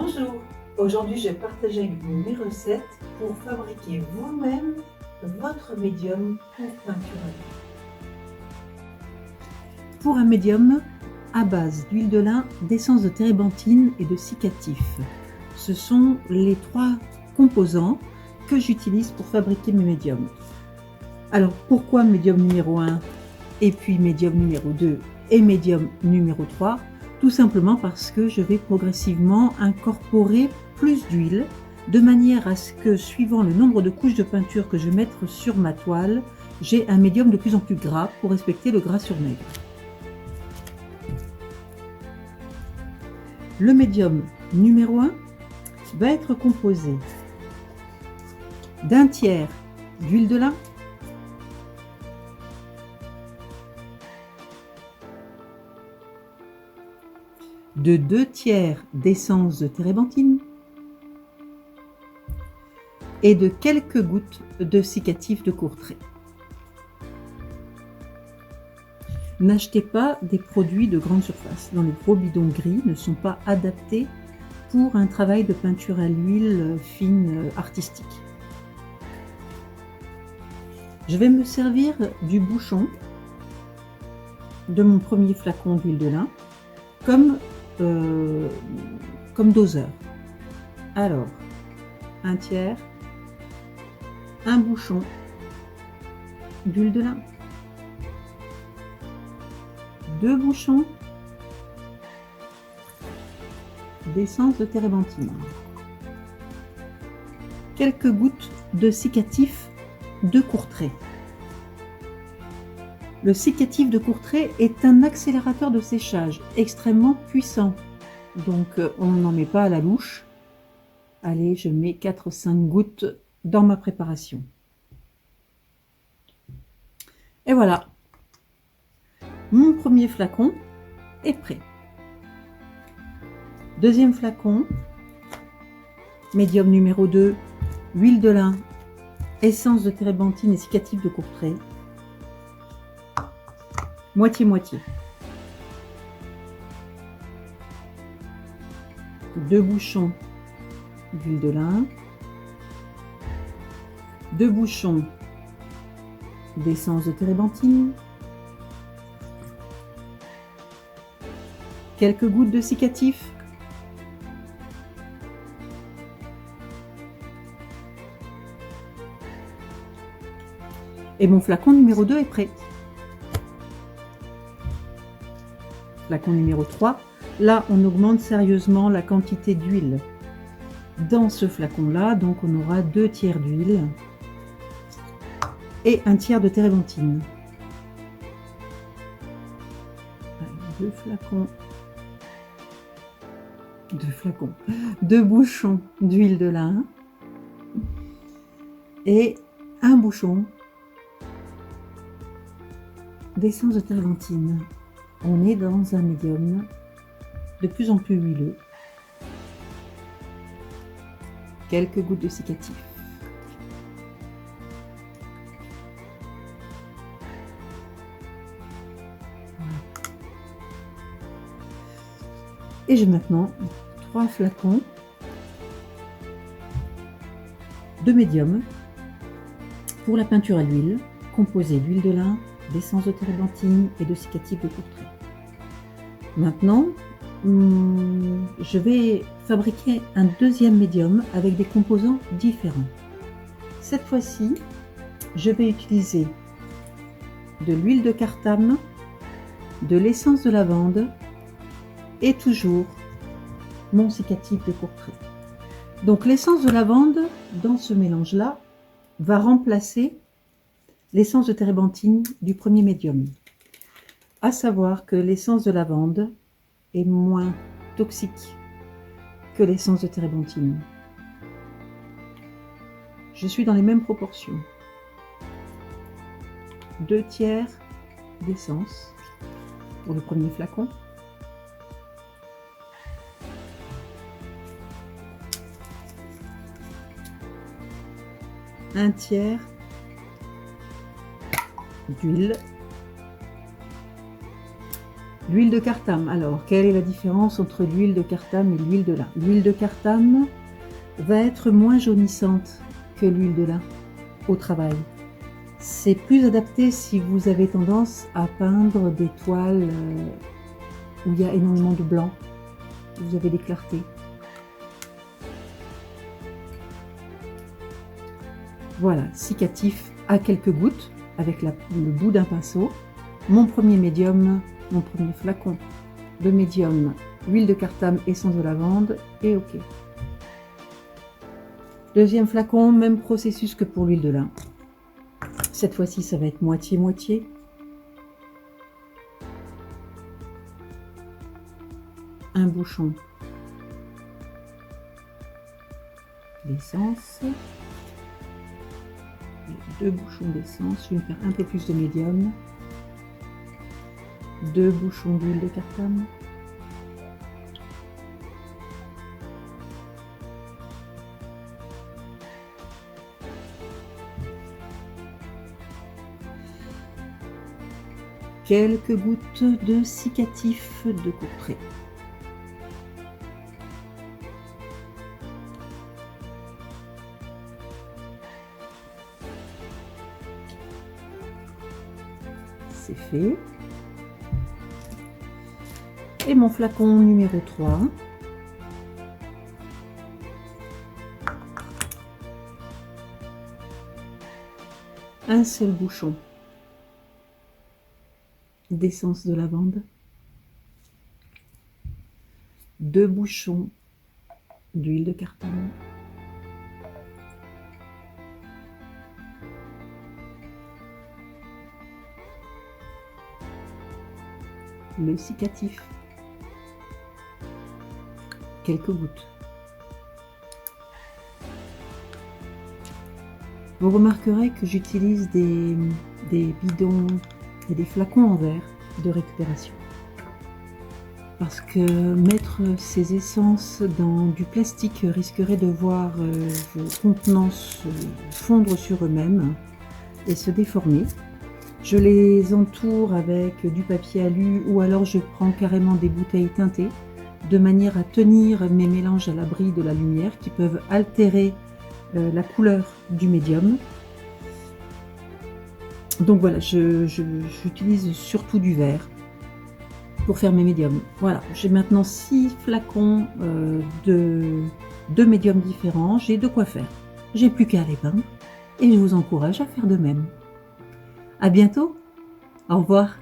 Bonjour, aujourd'hui je vais partager avec vous mes recettes pour fabriquer vous-même votre médium pour peinture à l'huile. Pour un médium à base d'huile de lin, d'essence de térébenthine et de cicatif. Ce sont les trois composants que j'utilise pour fabriquer mes médiums. Alors pourquoi médium numéro 1 et puis médium numéro 2 et médium numéro 3? Tout simplement parce que je vais progressivement incorporer plus d'huile de manière à ce que, suivant le nombre de couches de peinture que je vais mettre sur ma toile, j'ai un médium de plus en plus gras pour respecter le gras sur maigre. Le médium numéro 1 va être composé d'un tiers d'huile de lin, de 2 tiers d'essence de térébenthine et de quelques gouttes de cicatif de Courtrai. N'achetez pas des produits de grande surface. Dans les gros bidons gris ne sont pas adaptés pour un travail de peinture à l'huile fine artistique. Je vais me servir du bouchon de mon premier flacon d'huile de lin comme doseur. Alors, un tiers, un bouchon d'huile de lin, 2 bouchons d'essence de térébenthine, quelques gouttes de cicatif de Courtrai. Le cicatif de Courtrai est un accélérateur de séchage extrêmement puissant, donc on n'en met pas à la louche. Allez, je mets 4-5 gouttes dans ma préparation. Et voilà, mon premier flacon est prêt. Deuxième flacon, médium numéro 2, huile de lin, essence de térébenthine et cicatif de Courtrai. Moitié-moitié. 2 bouchons d'huile de lin, 2 bouchons d'essence de térébenthine, quelques gouttes de cicatif, et mon flacon numéro 2 est prêt. Flacon numéro 3, là on augmente sérieusement la quantité d'huile. Dans ce flacon-là, donc on aura 2 tiers d'huile et 1 tiers de térébenthine. 2 flacons, 2 bouchons d'huile de lin et 1 bouchon d'essence de térébenthine. On est dans un médium de plus en plus huileux. Quelques gouttes de cicatif. Et j'ai maintenant 3 flacons de médium pour la peinture à l'huile, composée d'huile de lin, d'essence de térébenthine et de cicatif de Courtrai. Maintenant, je vais fabriquer un deuxième médium avec des composants différents. Cette fois-ci, je vais utiliser de l'huile de cartame, de l'essence de lavande et toujours mon cicatif de Courtrai. Donc l'essence de lavande dans ce mélange-là va remplacer l'essence de térébenthine du premier médium. À savoir que l'essence de lavande est moins toxique que l'essence de térébenthine. Je suis dans les mêmes proportions. 2 tiers d'essence pour le premier flacon. Un tiers d'huile L'huile de cartame. Alors, quelle est la différence entre l'huile de cartame et l'huile de lin? L'huile de cartame va être moins jaunissante que l'huile de lin au travail. C'est plus adapté si vous avez tendance à peindre des toiles où il y a énormément de blanc, vous avez des clartés. Voilà, cicatif à quelques gouttes avec le bout d'un pinceau. Mon premier médium, mon premier flacon de médium, huile de cartame, essence de lavande et ok. Deuxième flacon, même processus que pour l'huile de lin. Cette fois-ci, ça va être moitié-moitié. Un bouchon d'essence. Deux bouchons d'essence. Je vais me faire un peu plus de médium. Deux bouchons d'huile de cartame. Quelques gouttes de cicatif de courtrai. C'est fait. Et mon flacon numéro 3. Un seul bouchon d'essence de lavande, deux bouchons d'huile de cartame, le cicatif, quelques gouttes. Vous remarquerez que j'utilise des bidons et des flacons en verre de récupération. Parce que mettre ces essences dans du plastique risquerait de voir vos contenants fondre sur eux-mêmes et se déformer. Je les entoure avec du papier alu ou alors je prends carrément des bouteilles teintées de manière à tenir mes mélanges à l'abri de la lumière qui peuvent altérer la couleur du médium. Donc voilà, j'utilise surtout du verre pour faire mes médiums. Voilà, j'ai maintenant 6 flacons de médiums différents. J'ai de quoi faire. J'ai plus qu'à les peindre et je vous encourage à faire de même. À bientôt. Au revoir.